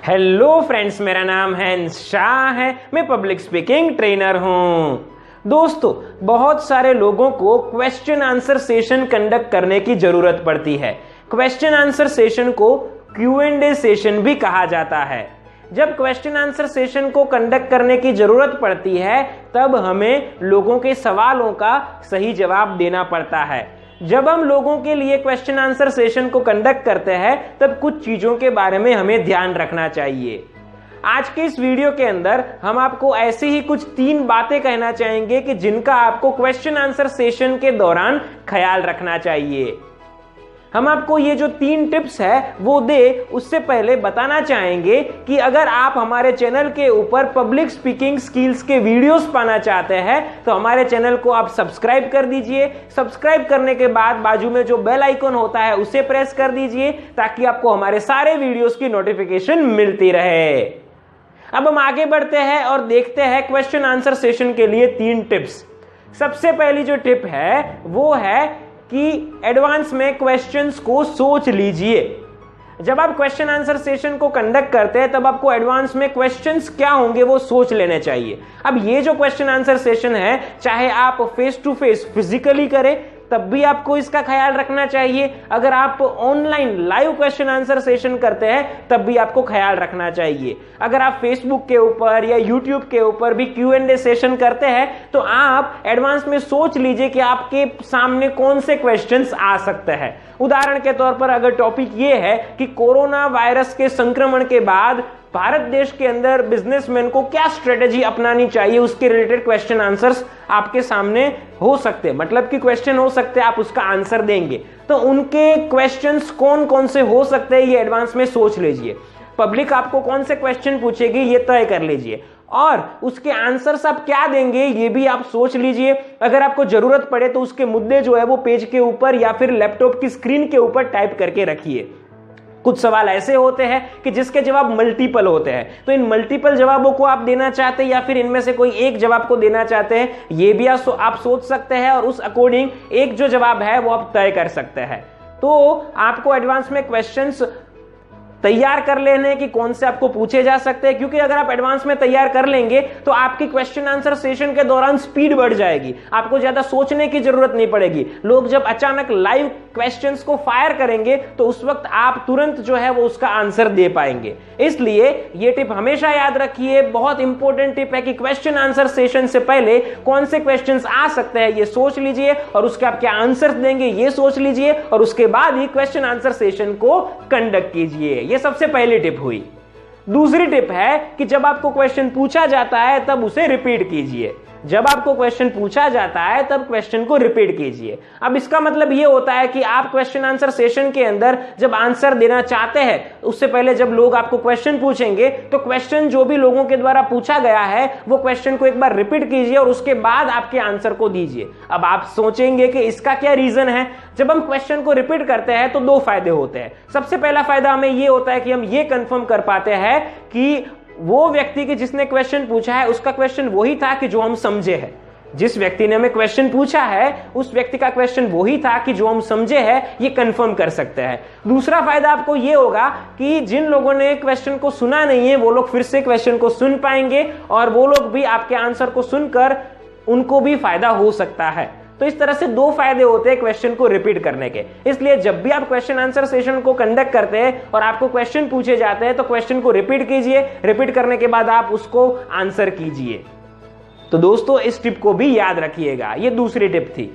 Hello friends, मेरा नाम है शाह है। मैं पब्लिक स्पीकिंग ट्रेनर हूं। दोस्तों, बहुत सारे लोगों को क्वेश्चन आंसर सेशन कंडक्ट करने की जरूरत पड़ती है। क्वेश्चन आंसर सेशन को Q&A सेशन भी कहा जाता है। जब क्वेश्चन आंसर सेशन को कंडक्ट करने की जरूरत पड़ती है तब हमें लोगों के सवालों का सही जवाब देना पड़ता है। जब हम लोगों के लिए क्वेश्चन आंसर सेशन को कंडक्ट करते हैं तब कुछ चीजों के बारे में हमें ध्यान रखना चाहिए। आज के इस वीडियो के अंदर हम आपको ऐसी ही कुछ 3 बातें कहना चाहेंगे कि जिनका आपको क्वेश्चन आंसर सेशन के दौरान ख्याल रखना चाहिए। हम आपको ये जो 3 टिप्स है वो दे उससे पहले बताना चाहेंगे कि अगर आप हमारे चैनल के ऊपर पब्लिक स्पीकिंग स्किल्स के वीडियोस पाना चाहते हैं तो हमारे चैनल को आप सब्सक्राइब कर दीजिए। सब्सक्राइब करने के बाद बाजू में जो बेल आइकन होता है उसे प्रेस कर दीजिए ताकि आपको हमारे सारे वीडियोस की नोटिफिकेशन मिलती रहे। अब हम आगे बढ़ते हैं और देखते हैं क्वेश्चन आंसर सेशन के लिए 3 टिप्स। सबसे पहली जो टिप है वो है कि एडवांस में क्वेश्चंस को सोच लीजिए। जब आप क्वेश्चन आंसर सेशन को कंडक्ट करते हैं तब आपको एडवांस में क्वेश्चंस क्या होंगे वो सोच लेने चाहिए। अब ये जो क्वेश्चन आंसर सेशन है, चाहे आप फेस टू फेस फिजिकली करें तब भी आपको इसका ख्याल रखना चाहिए। अगर आप online live question answer session करते हैं तब भी आपको ख्याल रखना चाहिए। अगर आप फेसबुक के ऊपर या यूट्यूब के ऊपर भी Q&A सेशन करते हैं तो आप एडवांस में सोच लीजिए कि आपके सामने कौन से क्वेश्चंस आ सकते हैं। उदाहरण के तौर पर अगर टॉपिक ये है कि कोरोना वायरस के संक्रमण के बाद भारत देश के अंदर बिजनेसमैन को क्या स्ट्रेटेजी अपनानी चाहिए, उसके रिलेटेड क्वेश्चन आंसर्स आपके सामने हो सकते हैं। मतलब कि क्वेश्चन हो सकते हैं, आप उसका आंसर देंगे तो उनके क्वेश्चंस कौन कौन से हो सकते हैं ये एडवांस में सोच लीजिए। पब्लिक आपको कौन से क्वेश्चन पूछेगी ये तय कर लीजिए और उसके आंसर्स आप क्या देंगे ये भी आप सोच लीजिए। अगर आपको जरूरत पड़े तो उसके मुद्दे जो है वो पेज के ऊपर या फिर लैपटॉप की स्क्रीन के ऊपर टाइप करके रखिए। कुछ सवाल ऐसे होते हैं कि जिसके जवाब मल्टीपल होते हैं, तो इन मल्टीपल जवाबों को आप देना चाहते हैं या फिर इनमें से कोई एक जवाब को देना चाहते हैं, ये भी आप सोच सकते हैं और उस अकॉर्डिंग एक जो जवाब है वो आप तय कर सकते हैं। तो आपको एडवांस में क्वेश्चंस तैयार कर लेने कि कौन से आपको पूछे जा सकते हैं, क्योंकि अगर आप एडवांस में तैयार कर लेंगे तो आपकी क्वेश्चन आंसर सेशन के दौरान स्पीड बढ़ जाएगी, आपको ज्यादा सोचने की जरूरत नहीं पड़ेगी। लोग जब अचानक लाइव क्वेश्चंस को फायर करेंगे तो उस वक्त आप तुरंत जो है वो उसका आंसर दे पाएंगे। इसलिए ये टिप हमेशा याद रखिए, बहुत इंपॉर्टेंट टिप है कि क्वेश्चन आंसर सेशन से पहले कौन से क्वेश्चंस आ सकते हैं ये सोच लीजिए और उसके आप क्या आंसर देंगे ये सोच लीजिए और उसके बाद ही क्वेश्चन आंसर सेशन को कंडक्ट कीजिए। ये सबसे पहली टिप हुई। दूसरी टिप है कि जब आपको क्वेश्चन पूछा जाता है तब उसे रिपीट कीजिए। जब आपको क्वेश्चन पूछा जाता है तब क्वेश्चन को रिपीट कीजिए। अब इसका मतलब यह होता है कि आप क्वेश्चन आंसर सेशन के अंदर जब आंसर देना चाहते हैं उससे पहले जब लोग आपको क्वेश्चन पूछेंगे तो क्वेश्चन जो भी लोगों के द्वारा पूछा गया है वो क्वेश्चन को एक बार रिपीट कीजिए और उसके बाद आपके आंसर को दीजिए। अब आप सोचेंगे कि इसका क्या रीजन है। जब हम क्वेश्चन को रिपीट करते हैं तो 2 फायदे होते हैं। सबसे पहला फायदा हमें यह होता है कि हम ये कंफर्म कर पाते हैं कि वो व्यक्ति की जिसने क्वेश्चन पूछा है उसका क्वेश्चन वही था कि जो हम समझे हैं। जिस व्यक्ति ने हमें क्वेश्चन पूछा है उस व्यक्ति का क्वेश्चन वही था कि जो हम समझे हैं, ये कंफर्म कर सकते हैं। दूसरा फायदा आपको ये होगा कि जिन लोगों ने क्वेश्चन को सुना नहीं है वो लोग फिर से क्वेश्चन को सुन पाएंगे और वो लोग भी आपके आंसर को सुनकर उनको भी फायदा हो सकता है। तो इस तरह से 2 फायदे होते हैं क्वेश्चन को रिपीट करने के। इसलिए जब भी आप क्वेश्चन आंसर सेशन को कंडक्ट करते हैं और आपको क्वेश्चन पूछे जाते हैं तो क्वेश्चन को रिपीट कीजिए। रिपीट करने के बाद आप उसको आंसर कीजिए। तो दोस्तों, इस टिप को भी याद रखिएगा। ये दूसरी टिप थी।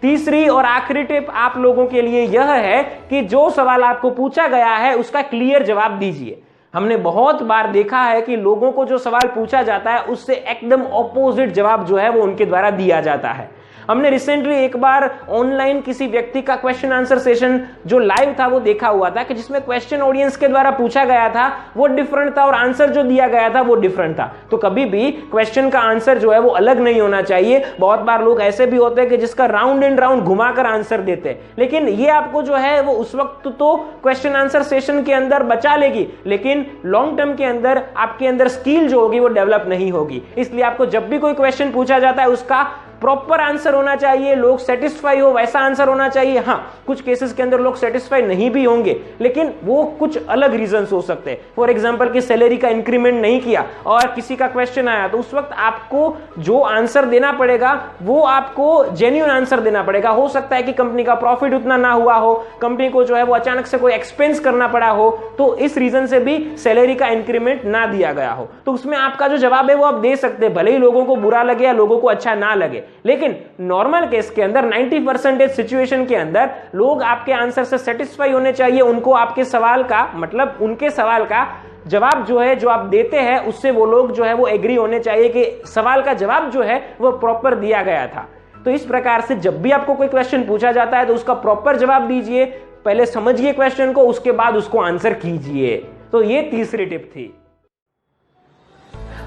तीसरी और आखिरी टिप आप लोगों के लिए यह है कि जो सवाल आपको पूछा गया है उसका क्लियर जवाब दीजिए। हमने बहुत बार देखा है कि लोगों को जो सवाल पूछा जाता है उससे एकदम ऑपोजिट जवाब जो है वो उनके द्वारा दिया जाता है। हमने रिसेंटली एक बार ऑनलाइन किसी व्यक्ति का क्वेश्चन आंसर सेशन जो लाइव था वो देखा हुआ था कि जिसमें क्वेश्चन ऑडियंस के द्वारा पूछा गया था वो डिफरेंट था और आंसर जो दिया गया था वो डिफरेंट था। तो कभी भी क्वेश्चन का आंसर जो है वो अलग नहीं होना चाहिए। बहुत बार लोग ऐसे भी होते हैं कि जिसका राउंड एंड राउंड घुमाकर आंसर देते हैं, लेकिन ये आपको जो है वो उस वक्त तो क्वेश्चन आंसर सेशन के अंदर बचा लेगी, लेकिन लॉन्ग टर्म के अंदर आपके अंदर स्किल जो होगी वो डेवलप नहीं होगी। इसलिए आपको जब भी कोई क्वेश्चन पूछा जाता है उसका प्रॉपर आंसर होना चाहिए, लोग सेटिस्फाई हो वैसा आंसर होना चाहिए। हाँ, कुछ केसेस के अंदर लोग सेटिस्फाई नहीं भी होंगे, लेकिन वो कुछ अलग रीजंस हो सकते हैं। फॉर एग्जांपल कि सैलरी का इंक्रीमेंट नहीं किया और किसी का क्वेश्चन आया, तो उस वक्त आपको जो आंसर देना पड़ेगा वो आपको जेन्युइन आंसर देना पड़ेगा। हो सकता है कि कंपनी का प्रॉफिट उतना ना हुआ हो, कंपनी को जो है वो अचानक से कोई एक्सपेंस करना पड़ा हो, तो इस रीजन से भी सैलरी का इंक्रीमेंट ना दिया गया हो। तो उसमें आपका जो जवाब है वो आप दे सकते हैं, भले ही लोगों को बुरा लगे या लोगों को अच्छा ना लगे। लेकिन नॉर्मल केस के अंदर 90% सिचुएशन के अंदर लोग आपके आंसर से सेटिस्फाई होने चाहिए। उनको आपके सवाल का मतलब उनके सवाल का जवाब जो है जो आप देते हैं उससे वो लोग जो है वो एग्री होने चाहिए कि सवाल का जवाब जो है वो प्रॉपर दिया गया था। तो इस प्रकार से जब भी आपको कोई क्वेश्चन पूछा जाता है तो उसका प्रॉपर जवाब दीजिए, पहले समझिए क्वेश्चन को, उसके बाद उसको आंसर कीजिए। तो ये तीसरी टिप थी।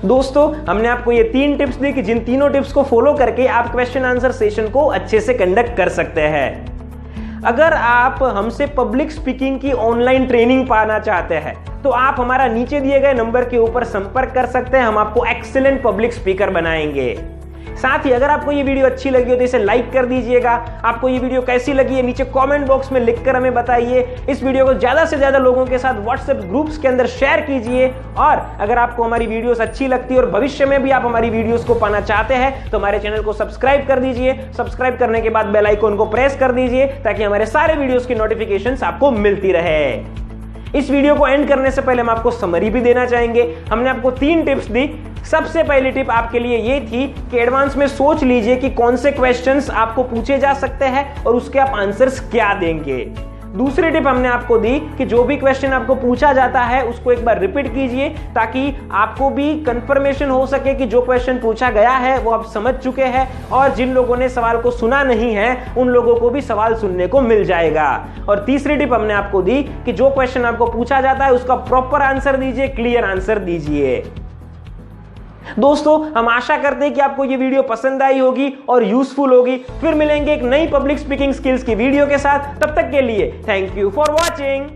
दोस्तों, हमने आपको ये 3 टिप्स दी कि जिन तीनों टिप्स को फॉलो करके आप क्वेश्चन आंसर सेशन को अच्छे से कंडक्ट कर सकते हैं। अगर आप हमसे पब्लिक स्पीकिंग की ऑनलाइन ट्रेनिंग पाना चाहते हैं तो आप हमारा नीचे दिए गए नंबर के ऊपर संपर्क कर सकते हैं। हम आपको एक्सीलेंट पब्लिक स्पीकर बनाएंगे। साथ ही अगर आपको ये वीडियो अच्छी लगी हो तो इसे लाइक कर दीजिएगा। आपको ये वीडियो कैसी लगी है नीचे कमेंट बॉक्स में लिखकर हमें बताइए। इस वीडियो को ज्यादा से ज्यादा लोगों के साथ व्हाट्सएप ग्रुप्स के अंदर शेयर कीजिए। और अगर आपको हमारी वीडियोस अच्छी लगती है और भविष्य में भी आप हमारी वीडियोस को पाना चाहते हैं तो हमारे चैनल को सब्सक्राइब कर दीजिए। सब्सक्राइब करने के बाद बेल आइकन को प्रेस कर दीजिए ताकि हमारे सारे वीडियोस की नोटिफिकेशंस आपको मिलती रहे। इस वीडियो को एंड करने से पहले हम आपको समरी भी देना चाहेंगे। हमने आपको 3 टिप्स दी। सबसे पहली टिप आपके लिए ये थी कि एडवांस में सोच लीजिए कि कौन से क्वेश्चंस आपको पूछे जा सकते हैं और उसके आप आंसर्स क्या देंगे। दूसरी टिप हमने आपको दी कि जो भी क्वेश्चन आपको पूछा जाता है उसको एक बार रिपीट कीजिए ताकि आपको भी कंफर्मेशन हो सके कि जो क्वेश्चन पूछा गया है वो आप समझ चुके हैं, और जिन लोगों ने सवाल को सुना नहीं है उन लोगों को भी सवाल सुनने को मिल जाएगा। और तीसरी टिप हमने आपको दी कि जो क्वेश्चन आपको पूछा जाता है उसका प्रॉपर आंसर दीजिए, क्लियर आंसर दीजिए। दोस्तों, हम आशा करते हैं कि आपको ये वीडियो पसंद आई होगी और यूजफुल होगी। फिर मिलेंगे एक नई पब्लिक स्पीकिंग स्किल्स की वीडियो के साथ। तब तक के लिए थैंक यू फॉर वॉचिंग।